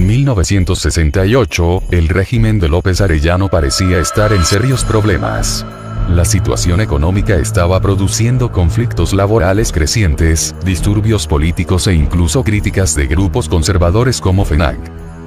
En 1968, el régimen de López Arellano parecía estar en serios problemas. La situación económica estaba produciendo conflictos laborales crecientes, disturbios políticos e incluso críticas de grupos conservadores como FENAC.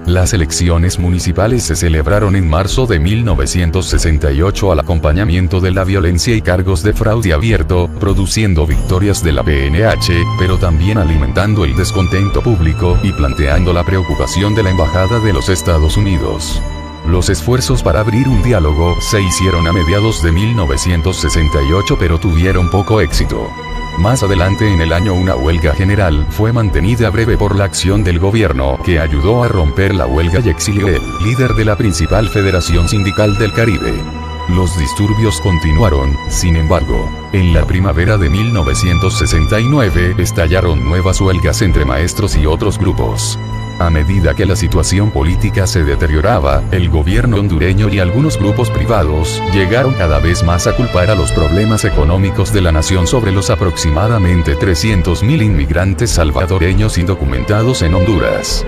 Las elecciones municipales se celebraron en marzo de 1968 al acompañamiento de la violencia y cargos de fraude abierto, produciendo victorias de la PNH, pero también alimentando el descontento público y planteando la preocupación de la Embajada de los Estados Unidos. Los esfuerzos para abrir un diálogo se hicieron a mediados de 1968 pero tuvieron poco éxito. Más adelante en el año una huelga general fue mantenida breve por la acción del gobierno que ayudó a romper la huelga y exilió al líder de la principal federación sindical del Caribe. Los disturbios continuaron, sin embargo. En la primavera de 1969 estallaron nuevas huelgas entre maestros y otros grupos. A medida que la situación política se deterioraba, el gobierno hondureño y algunos grupos privados llegaron cada vez más a culpar a los problemas económicos de la nación sobre los aproximadamente 300.000 inmigrantes salvadoreños indocumentados en Honduras.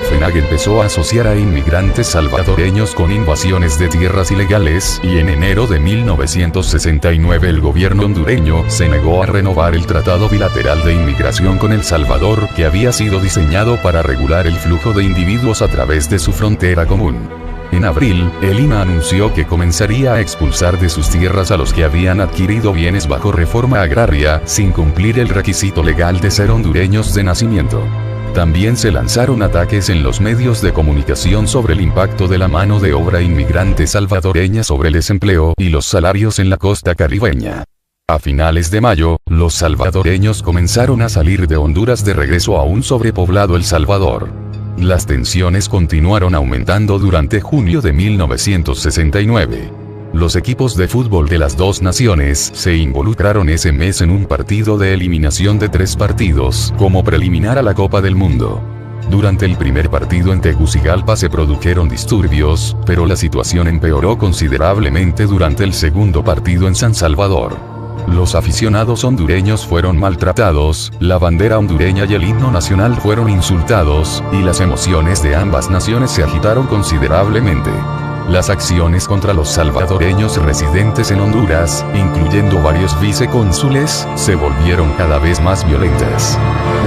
FENAC empezó a asociar a inmigrantes salvadoreños con invasiones de tierras ilegales, y en enero de 1969 el gobierno hondureño se negó a renovar el Tratado Bilateral de Inmigración con El Salvador, que había sido diseñado para regular el flujo de individuos a través de su frontera común. En abril, el INA anunció que comenzaría a expulsar de sus tierras a los que habían adquirido bienes bajo reforma agraria, sin cumplir el requisito legal de ser hondureños de nacimiento. También se lanzaron ataques en los medios de comunicación sobre el impacto de la mano de obra inmigrante salvadoreña sobre el desempleo y los salarios en la costa caribeña. A finales de mayo, los salvadoreños comenzaron a salir de Honduras de regreso a un sobrepoblado El Salvador. Las tensiones continuaron aumentando durante junio de 1969. Los equipos de fútbol de las dos naciones se involucraron ese mes en un partido de eliminación de 3 partidos, como preliminar a la Copa del Mundo. Durante el primer partido en Tegucigalpa se produjeron disturbios, pero la situación empeoró considerablemente durante el segundo partido en San Salvador. Los aficionados hondureños fueron maltratados, la bandera hondureña y el himno nacional fueron insultados, y las emociones de ambas naciones se agitaron considerablemente. Las acciones contra los salvadoreños residentes en Honduras, incluyendo varios vicecónsules, se volvieron cada vez más violentas.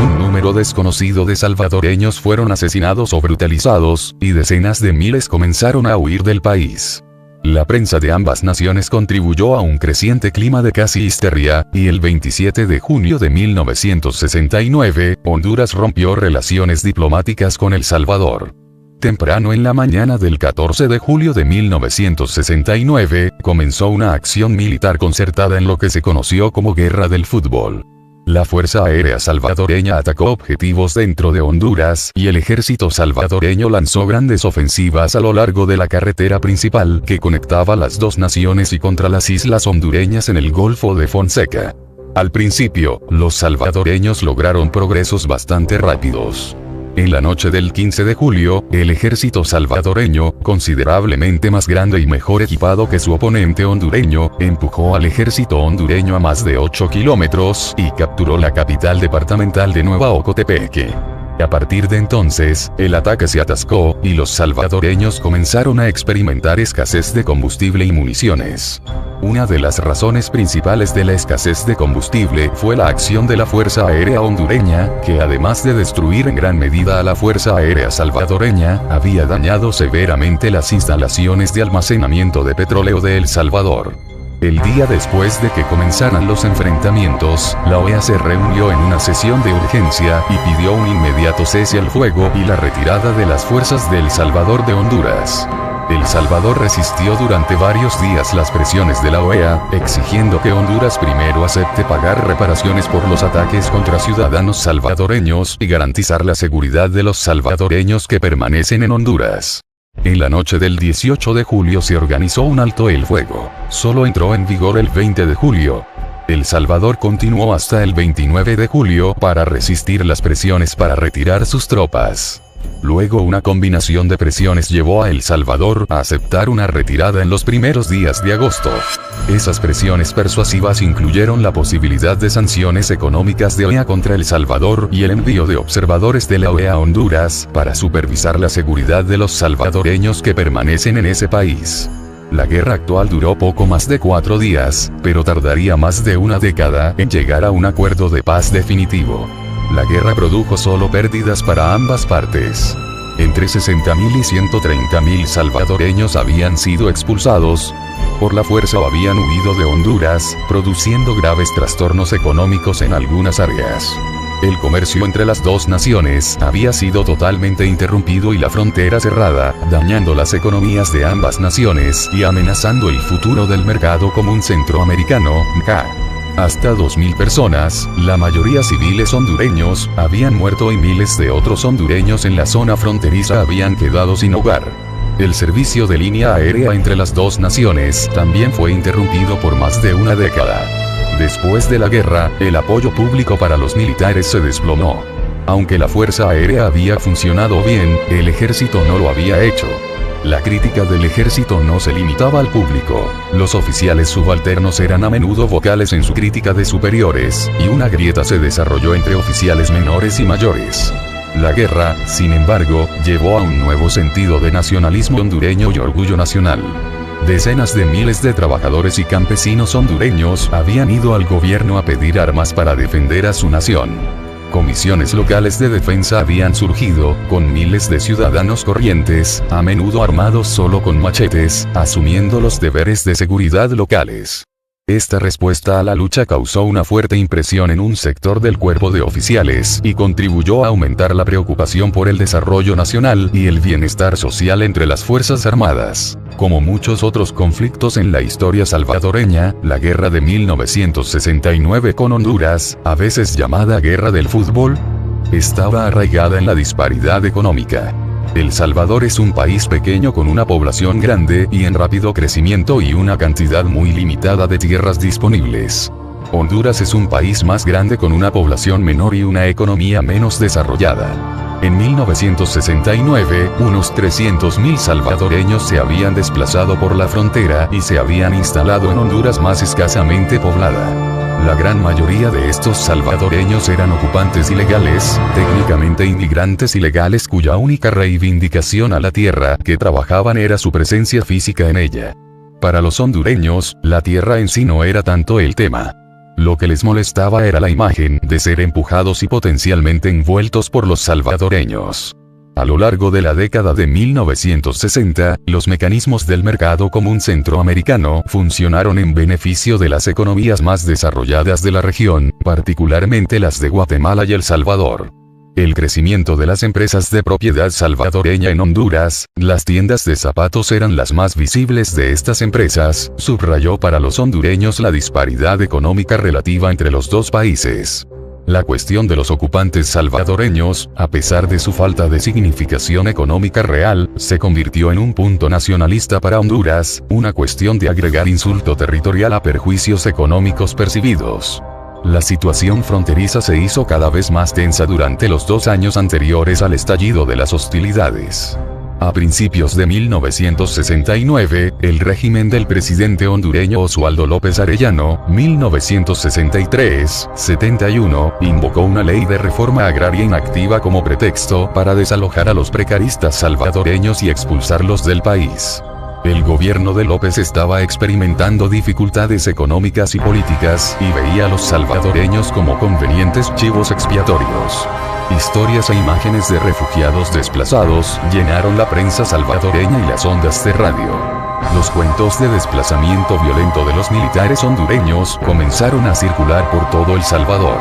Un número desconocido de salvadoreños fueron asesinados o brutalizados, y decenas de miles comenzaron a huir del país. La prensa de ambas naciones contribuyó a un creciente clima de casi histeria, y el 27 de junio de 1969, Honduras rompió relaciones diplomáticas con El Salvador. Temprano en la mañana del 14 de julio de 1969, comenzó una acción militar concertada en lo que se conoció como Guerra del Fútbol. La Fuerza Aérea Salvadoreña atacó objetivos dentro de Honduras, y el ejército salvadoreño lanzó grandes ofensivas a lo largo de la carretera principal que conectaba las dos naciones y contra las islas hondureñas en el Golfo de Fonseca. Al principio, los salvadoreños lograron progresos bastante rápidos. En la noche del 15 de julio, el ejército salvadoreño, considerablemente más grande y mejor equipado que su oponente hondureño, empujó al ejército hondureño a más de 8 kilómetros, y capturó la capital departamental de Nueva Ocotepeque. A partir de entonces, el ataque se atascó, y los salvadoreños comenzaron a experimentar escasez de combustible y municiones. Una de las razones principales de la escasez de combustible fue la acción de la Fuerza Aérea hondureña, que además de destruir en gran medida a la Fuerza Aérea salvadoreña, había dañado severamente las instalaciones de almacenamiento de petróleo de El Salvador. El día después de que comenzaran los enfrentamientos, la OEA se reunió en una sesión de urgencia y pidió un inmediato cese al fuego y la retirada de las fuerzas de El Salvador de Honduras. El Salvador resistió durante varios días las presiones de la OEA, exigiendo que Honduras primero acepte pagar reparaciones por los ataques contra ciudadanos salvadoreños y garantizar la seguridad de los salvadoreños que permanecen en Honduras. En la noche del 18 de julio se organizó un alto el fuego. Solo entró en vigor el 20 de julio. El Salvador continuó hasta el 29 de julio para resistir las presiones para retirar sus tropas. Luego una combinación de presiones llevó a El Salvador a aceptar una retirada en los primeros días de agosto. Esas presiones persuasivas incluyeron la posibilidad de sanciones económicas de OEA contra El Salvador y el envío de observadores de la OEA a Honduras para supervisar la seguridad de los salvadoreños que permanecen en ese país. La guerra actual duró poco más de 4 días, pero tardaría más de una década en llegar a un acuerdo de paz definitivo. La guerra produjo solo pérdidas para ambas partes. Entre 60.000 y 130.000 salvadoreños habían sido expulsados por la fuerza o habían huido de Honduras, produciendo graves trastornos económicos en algunas áreas. El comercio entre las dos naciones había sido totalmente interrumpido y la frontera cerrada, dañando las economías de ambas naciones y amenazando el futuro del mercado común centroamericano, MCA. Hasta 2.000 personas, la mayoría civiles hondureños, habían muerto y miles de otros hondureños en la zona fronteriza habían quedado sin hogar. El servicio de línea aérea entre las dos naciones también fue interrumpido por más de una década. Después de la guerra, el apoyo público para los militares se desplomó. Aunque la Fuerza Aérea había funcionado bien, el ejército no lo había hecho. La crítica del ejército no se limitaba al público. Los oficiales subalternos eran a menudo vocales en su crítica de superiores, y una grieta se desarrolló entre oficiales menores y mayores. La guerra, sin embargo, llevó a un nuevo sentido de nacionalismo hondureño y orgullo nacional. Decenas de miles de trabajadores y campesinos hondureños habían ido al gobierno a pedir armas para defender a su nación. Comisiones locales de defensa habían surgido, con miles de ciudadanos corrientes, a menudo armados solo con machetes, asumiendo los deberes de seguridad locales. Esta respuesta a la lucha causó una fuerte impresión en un sector del cuerpo de oficiales y contribuyó a aumentar la preocupación por el desarrollo nacional y el bienestar social entre las Fuerzas Armadas. Como muchos otros conflictos en la historia salvadoreña, la guerra de 1969 con Honduras, a veces llamada Guerra del Fútbol, estaba arraigada en la disparidad económica. El Salvador es un país pequeño con una población grande y en rápido crecimiento y una cantidad muy limitada de tierras disponibles. Honduras es un país más grande con una población menor y una economía menos desarrollada. En 1969, unos 300.000 salvadoreños se habían desplazado por la frontera y se habían instalado en Honduras más escasamente poblada. La gran mayoría de estos salvadoreños eran ocupantes ilegales, técnicamente inmigrantes ilegales cuya única reivindicación a la tierra que trabajaban era su presencia física en ella. Para los hondureños, la tierra en sí no era tanto el tema. Lo que les molestaba era la imagen de ser empujados y potencialmente envueltos por los salvadoreños. A lo largo de la década de 1960, los mecanismos del mercado común centroamericano funcionaron en beneficio de las economías más desarrolladas de la región, particularmente las de Guatemala y El Salvador. El crecimiento de las empresas de propiedad salvadoreña en Honduras, las tiendas de zapatos eran las más visibles de estas empresas, subrayó para los hondureños la disparidad económica relativa entre los dos países. La cuestión de los ocupantes salvadoreños, a pesar de su falta de significación económica real, se convirtió en un punto nacionalista para Honduras, una cuestión de agregar insulto territorial a perjuicios económicos percibidos. La situación fronteriza se hizo cada vez más tensa durante los 2 años anteriores al estallido de las hostilidades. A principios de 1969, el régimen del presidente hondureño Oswaldo López Arellano, 1963-71, invocó una ley de reforma agraria inactiva como pretexto para desalojar a los precaristas salvadoreños y expulsarlos del país. El gobierno de López estaba experimentando dificultades económicas y políticas y veía a los salvadoreños como convenientes chivos expiatorios. Historias e imágenes de refugiados desplazados llenaron la prensa salvadoreña y las ondas de radio. Los cuentos de desplazamiento violento de los militares hondureños comenzaron a circular por todo El Salvador.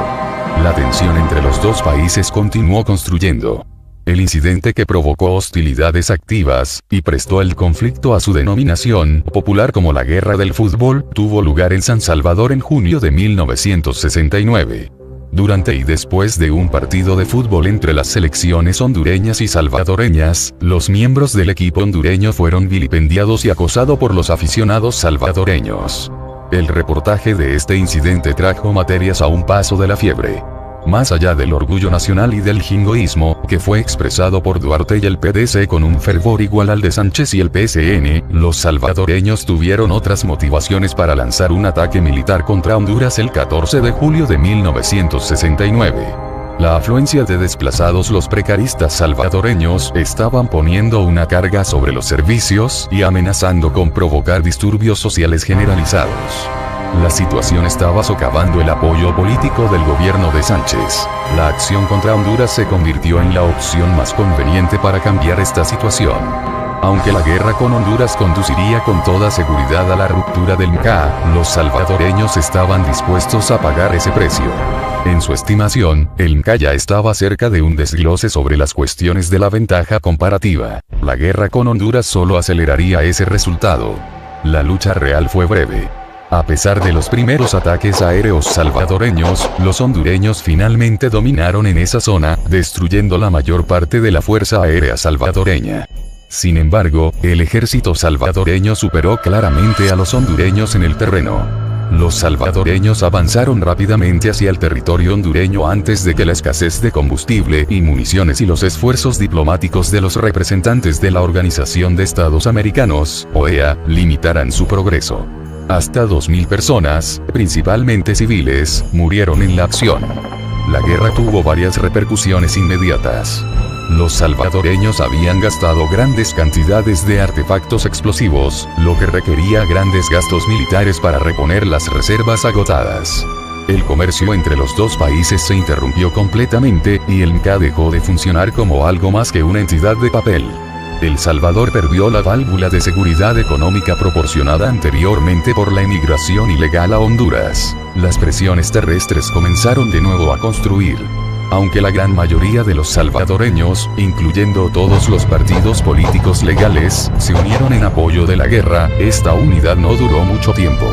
La tensión entre los dos países continuó construyendo. El incidente que provocó hostilidades activas, y prestó el conflicto a su denominación popular como la Guerra del Fútbol, tuvo lugar en San Salvador en junio de 1969. Durante y después de un partido de fútbol entre las selecciones hondureñas y salvadoreñas, los miembros del equipo hondureño fueron vilipendiados y acosados por los aficionados salvadoreños. El reportaje de este incidente trajo materias a un paso de la fiebre. Más allá del orgullo nacional y del jingoísmo, que fue expresado por Duarte y el PDC con un fervor igual al de Sánchez y el PSN, los salvadoreños tuvieron otras motivaciones para lanzar un ataque militar contra Honduras el 14 de julio de 1969. La afluencia de desplazados, los precaristas salvadoreños estaban poniendo una carga sobre los servicios y amenazando con provocar disturbios sociales generalizados. La situación estaba socavando el apoyo político del gobierno de Sánchez. La acción contra Honduras se convirtió en la opción más conveniente para cambiar esta situación. Aunque la guerra con Honduras conduciría con toda seguridad a la ruptura del MCA, los salvadoreños estaban dispuestos a pagar ese precio. En su estimación, el MCA ya estaba cerca de un desglose sobre las cuestiones de la ventaja comparativa. La guerra con Honduras solo aceleraría ese resultado. La lucha real fue breve. A pesar de los primeros ataques aéreos salvadoreños, los hondureños finalmente dominaron en esa zona, destruyendo la mayor parte de la fuerza aérea salvadoreña. Sin embargo, el ejército salvadoreño superó claramente a los hondureños en el terreno. Los salvadoreños avanzaron rápidamente hacia el territorio hondureño antes de que la escasez de combustible y municiones y los esfuerzos diplomáticos de los representantes de la Organización de Estados Americanos, OEA, limitaran su progreso. Hasta 2.000 personas, principalmente civiles, murieron en la acción. La guerra tuvo varias repercusiones inmediatas. Los salvadoreños habían gastado grandes cantidades de artefactos explosivos, lo que requería grandes gastos militares para reponer las reservas agotadas. El comercio entre los dos países se interrumpió completamente, y el MCA dejó de funcionar como algo más que una entidad de papel. El Salvador perdió la válvula de seguridad económica proporcionada anteriormente por la emigración ilegal a Honduras. Las presiones terrestres comenzaron de nuevo a construir. Aunque la gran mayoría de los salvadoreños, incluyendo todos los partidos políticos legales, se unieron en apoyo de la guerra, esta unidad no duró mucho tiempo.